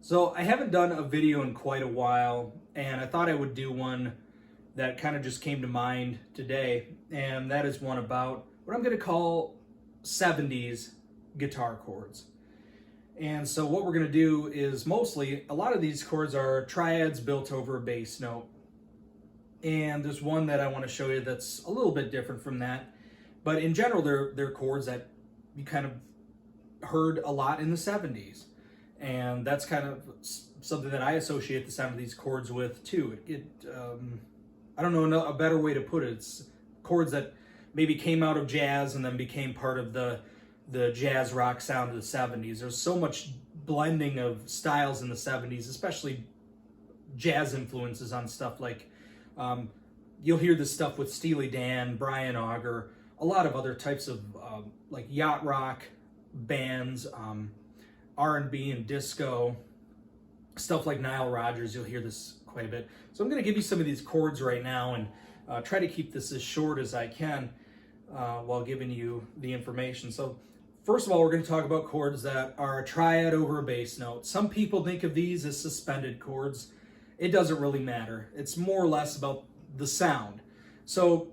So I haven't done a video in quite a while, and I thought I would do one that kind of just came to mind today, and that is one about what I'm going to call 70s guitar chords. And so what we're going to do is mostly, a lot of these chords are triads built over a bass note. And there's one that I want to show you that's a little bit different from that. But in general, they're chords that you kind of heard a lot in the 70s. And that's kind of something that I associate the sound of these chords with too. I don't know a better way to put it. It's chords that maybe came out of jazz and then became part of the jazz rock sound of the 70s. There's so much blending of styles in the 70s, especially jazz influences on stuff like, you'll hear this stuff with Steely Dan, Brian Auger, a lot of other types of like Yacht Rock bands, R&B and disco, stuff like Nile Rodgers. You'll hear this quite a bit. So I'm going to give you some of these chords right now and try to keep this as short as I can while giving you the information. So first of all, we're going to talk about chords that are a triad over a bass note. Some people think of these as suspended chords. It doesn't really matter. It's more or less about the sound. So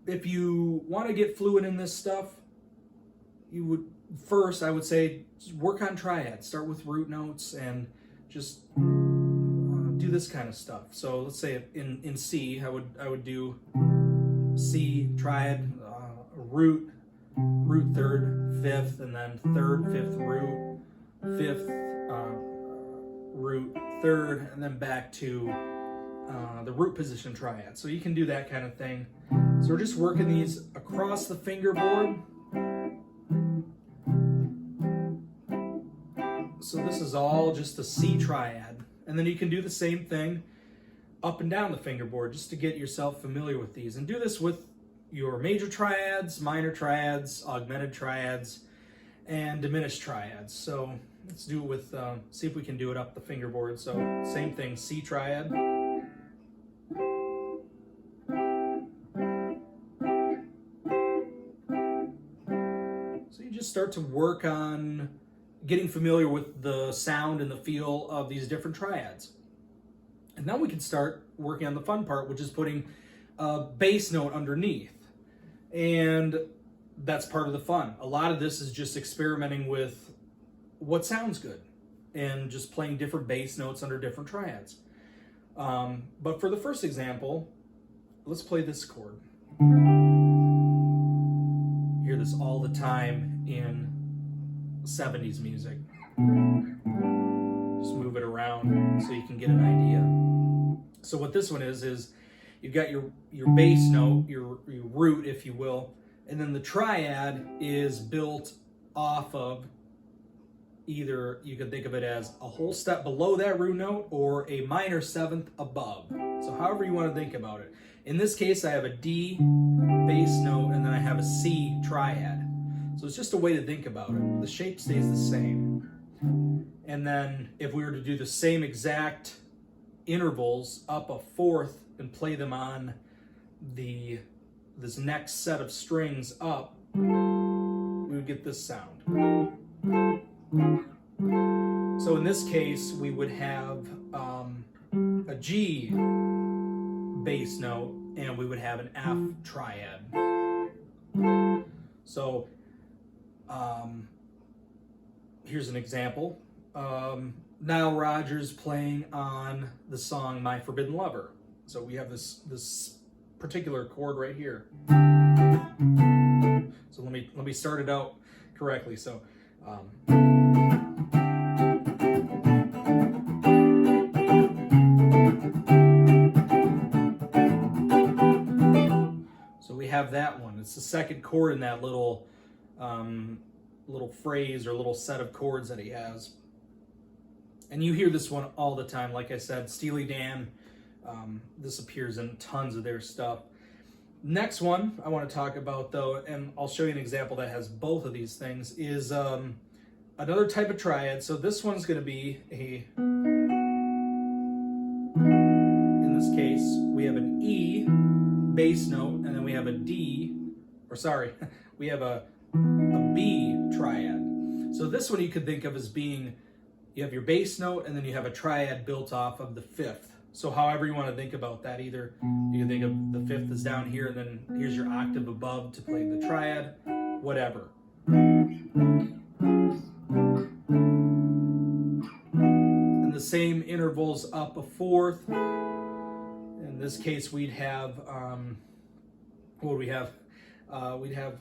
if you want to get fluent in this stuff, I would say work on triads. Start with root notes and just do this kind of stuff. So let's say in C, I would do C triad, root third, fifth, and then third, fifth, root, fifth, root, third, and then back to the root position triad. So you can do that kind of thing. So we're just working these across the fingerboard. So this is all just a C triad. And then you can do the same thing up and down the fingerboard just to get yourself familiar with these. And do this with your major triads, minor triads, augmented triads, and diminished triads. So let's do it with, see if we can do it up the fingerboard. So same thing, C triad. So you just start to work on getting familiar with the sound and the feel of these different triads. And then we can start working on the fun part, which is putting a bass note underneath. And that's part of the fun. A lot of this is just experimenting with what sounds good and just playing different bass notes under different triads. But for the first example, let's play this chord. You hear this all the time in 70s music. Just move it around so you can get an idea. So what this one is you've got your bass note, your root, if you will, and then the triad is built off of either, you can think of it as a whole step below that root note or a minor seventh above. So however you want to think about it. In this case, I have a D bass note and then I have a C triad. So it's just a way to think about it. The shape stays the same. And then if we were to do the same exact intervals up a fourth and play them on this next set of strings up, we would get this sound. So in this case, we would have a G bass note and we would have an F triad. So here's an example. Nile Rodgers playing on the song My Forbidden Lover. So we have this particular chord right here. So let me start it out correctly. So we have that one. It's the second chord in that little phrase or little set of chords that he has. And you hear this one all the time. Like I said, Steely Dan, this appears in tons of their stuff. Next one I want to talk about, though, and I'll show you an example that has both of these things, is another type of triad. So this one's going to be in this case, we have an E bass note, and then we have a D, we have a B triad. So this one you could think of as being you have your bass note, and then you have a triad built off of the fifth. So however you want to think about that, either you can think of the fifth is down here, and then here's your octave above to play the triad, whatever. And the same intervals up a fourth. In this case, we'd have, what would we have? We'd have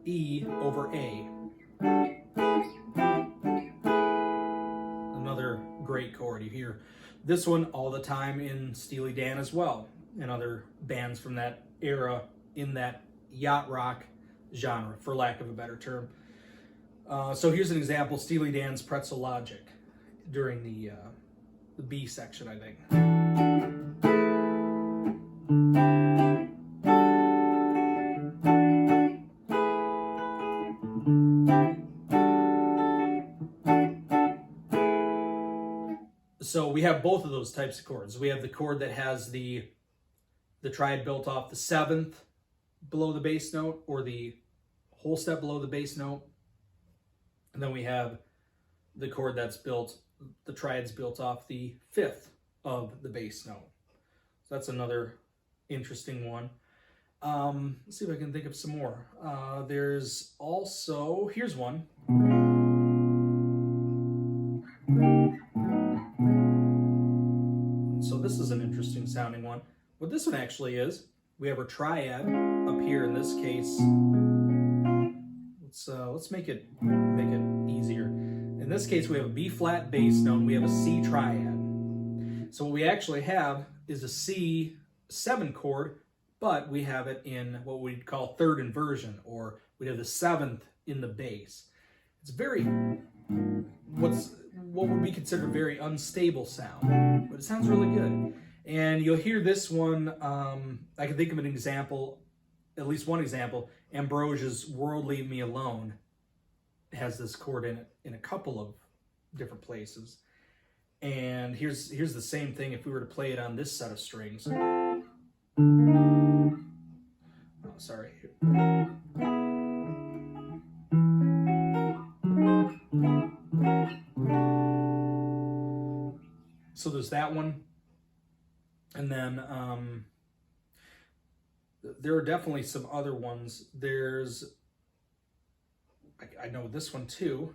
E over A. Another great chord. You hear this one all the time in Steely Dan as well, and other bands from that era in that yacht rock genre, for lack of a better term. So here's an example, Steely Dan's Pretzel Logic during the B section, I think. So we have both of those types of chords. We have the chord that has the triad built off the seventh below the bass note, or the whole step below the bass note. And then we have the chord that's built, the triad's built off the fifth of the bass note. So that's another interesting one. Let's see if I can think of some more. There's also, here's one. So this is an interesting sounding one. What this one actually is, we have our triad up here in this case. Let's make it easier. In this case, we have a B flat bass note, and we have a C triad. So what we actually have is a C7 chord, but we have it in what we'd call third inversion, or we'd have the seventh in the bass. It's very, what would be considered a very unstable sound, but it sounds really good. And you'll hear this one, I can think of an example, at least one example. Ambrosia's World Leave Me Alone has this chord in it in a couple of different places. And here's the same thing if we were to play it on this set of strings. Oh, sorry. So there's that one. And then there are definitely some other ones. There's, I know this one too.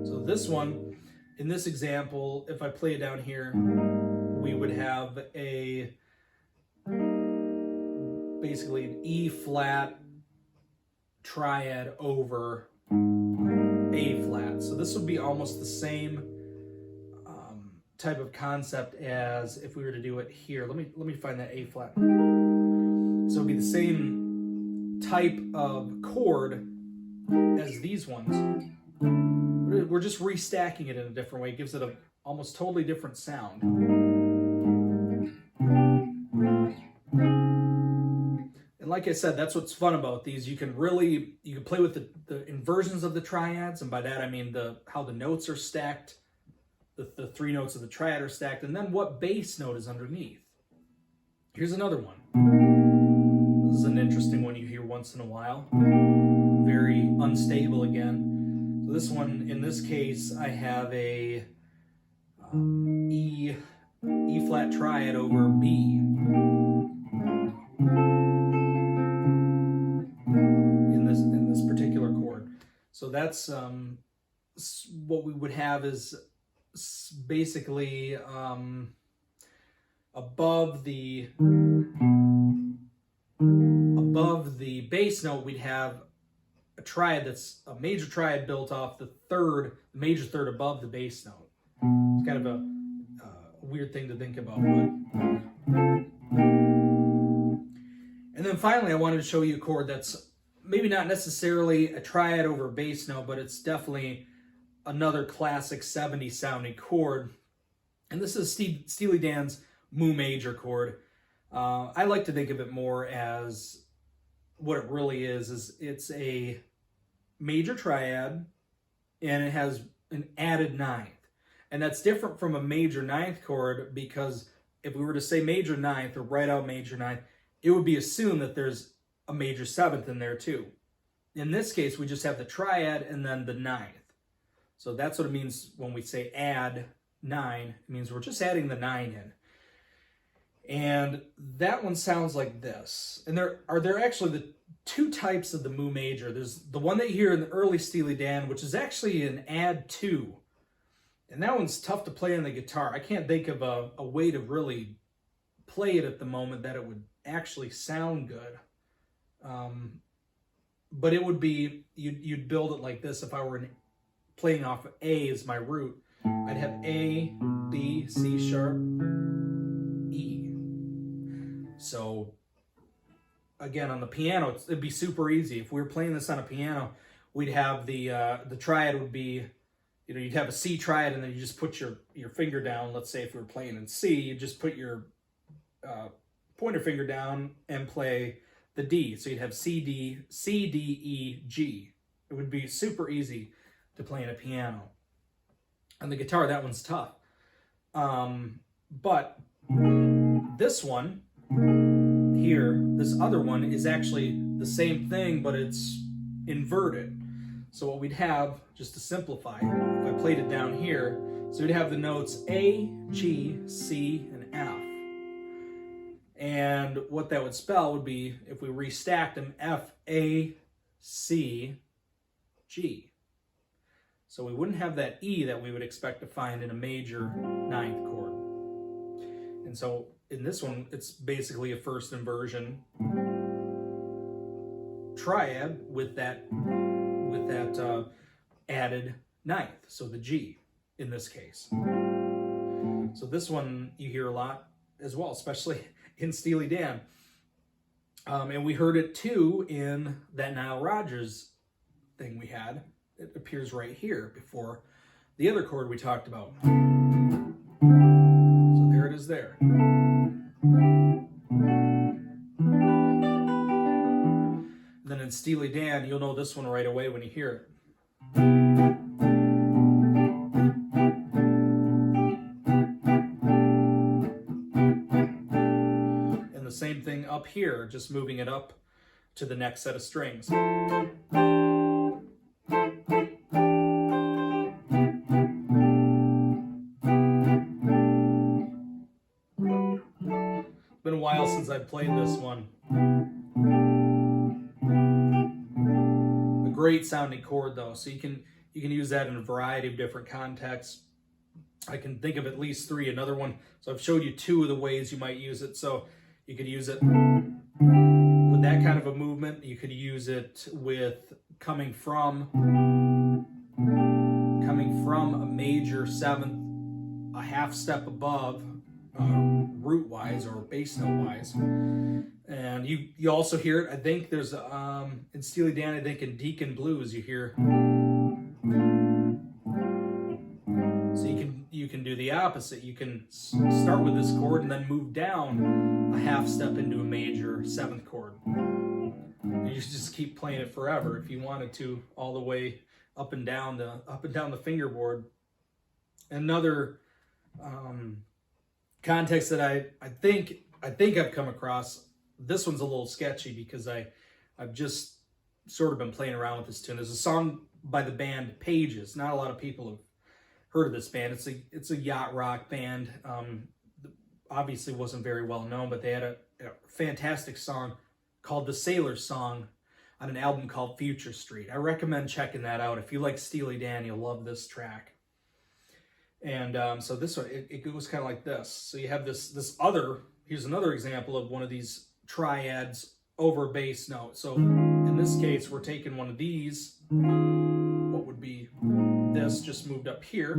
So this one, in this example, if I play it down here, we would have a basically an E flat triad over A flat. So this would be almost the same type of concept as if we were to do it here. Let me find that A flat. So it'd be the same type of chord as these ones. We're just restacking it in a different way. It gives it a almost totally different sound. And like I said, that's what's fun about these. You can play with the inversions of the triads, and by that I mean how the notes are stacked, the three notes of the triad are stacked, and then what bass note is underneath. Here's another one. This is an interesting one you hear once in a while. Very unstable again. So this one, in this case, I have a E flat triad over B. In this particular chord. So that's what we would have is basically above the bass note, we'd have a triad that's a major triad built off the major third above the bass note. It's kind of a weird thing to think about. And then finally, I wanted to show you a chord that's maybe not necessarily a triad over a bass note, but it's definitely another classic 70s sounding chord. And this is Steely Dan's Mu major chord. I like to think of it more as what it really is it's a major triad, and it has an added ninth. And that's different from a major ninth chord, because if we were to say major ninth or write out major ninth, it would be assumed that there's a major seventh in there too. In this case, we just have the triad and then the ninth. So that's what it means when we say add 9. It means we're just adding the 9 in. And that one sounds like this. And there are actually the two types of the mu major. There's the one that you hear in the early Steely Dan, which is actually an add 2. And that one's tough to play on the guitar. I can't think of a way to really play it at the moment that it would actually sound good. But it would be, you'd build it like this. If I were playing off of A as my root, I'd have A, B, C sharp, E. So again, on the piano, it'd be super easy. If we were playing this on a piano, we'd have the triad would be, you'd have a C triad, and then you just put your finger down. Let's say if we were playing in C, you just put your pointer finger down and play the D. So you'd have C, D, E, G. It would be super easy to play in a piano. On the guitar, that one's tough. But this one here, this other one, is actually the same thing, but it's inverted. So what we'd have, just to simplify, if I played it down here, so we'd have the notes A, G, C, and F. And what that would spell would be, if we restacked them, F, A, C, G. So we wouldn't have that E that we would expect to find in a major ninth chord. And so in this one, it's basically a first inversion triad with that added ninth, so the G in this case. So this one you hear a lot as well, especially in Steely Dan. And we heard it too in that Nile Rodgers thing we had. It appears right here before the other chord we talked about. So there it is there. And then in Steely Dan, you'll know this one right away when you hear it. And the same thing up here, just moving it up to the next set of strings. Been a while since I've played this one. A great sounding chord though, so you can use that in a variety of different contexts. I can think of at least 3. Another one, so I've showed you 2 of the ways you might use it. So you could use it with that kind of a movement. You could use it with coming from a major 7th, a half step above, root wise or bass note wise. And you also hear it, I think there's in Steely Dan, I think in Deacon Blues you hear. So you can do the opposite. You can start with this chord and then move down a half step into a major 7th chord. And you just keep playing it forever if you wanted to, all the way up and down the fingerboard. Another context that I think I've come across, this one's a little sketchy because I've just sort of been playing around with this tune. There's a song by the band Pages. Not a lot of people have heard of this band. It's a yacht rock band. Obviously wasn't very well known, but they had a fantastic song called The Sailor's Song on an album called Future Street. I recommend checking that out. If you like Steely Dan, you'll love this track. And so this one, it goes kind of like this. So you have this other, here's another example of one of these triads over a bass note. So in this case, we're taking one of these, what would be this, just moved up here,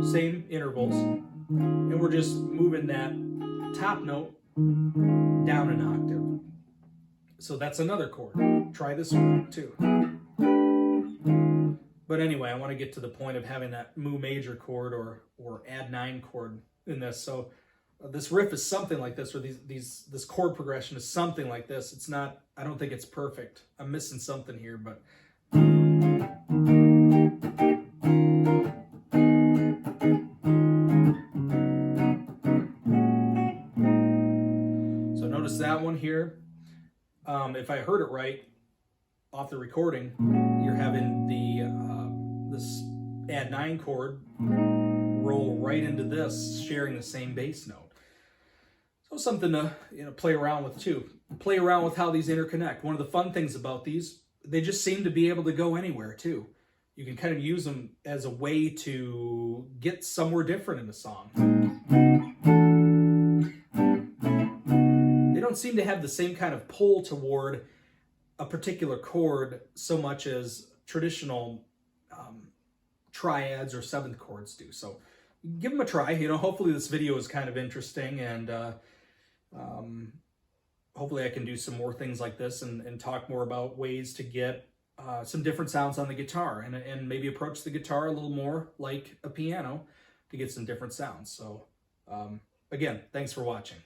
same intervals, and we're just moving that top note down an octave. So that's another chord. Try this one too. But anyway, I want to get to the point of having that mu major chord or add 9 chord in this. So this riff is something like this, or this chord progression is something like this. It's not, I don't think it's perfect. I'm missing something here, but if I heard it right off the recording, you're having this add 9 chord roll right into this, sharing the same bass note. So something to play around with too. Play around with how these interconnect. One of the fun things about these, they just seem to be able to go anywhere too. You can kind of use them as a way to get somewhere different in the song. They don't seem to have the same kind of pull toward a particular chord so much as traditional triads or 7th chords do. So give them a try. Hopefully this video is kind of interesting, and hopefully I can do some more things like this and talk more about ways to get some different sounds on the guitar, and maybe approach the guitar a little more like a piano to get some different sounds. So again, thanks for watching.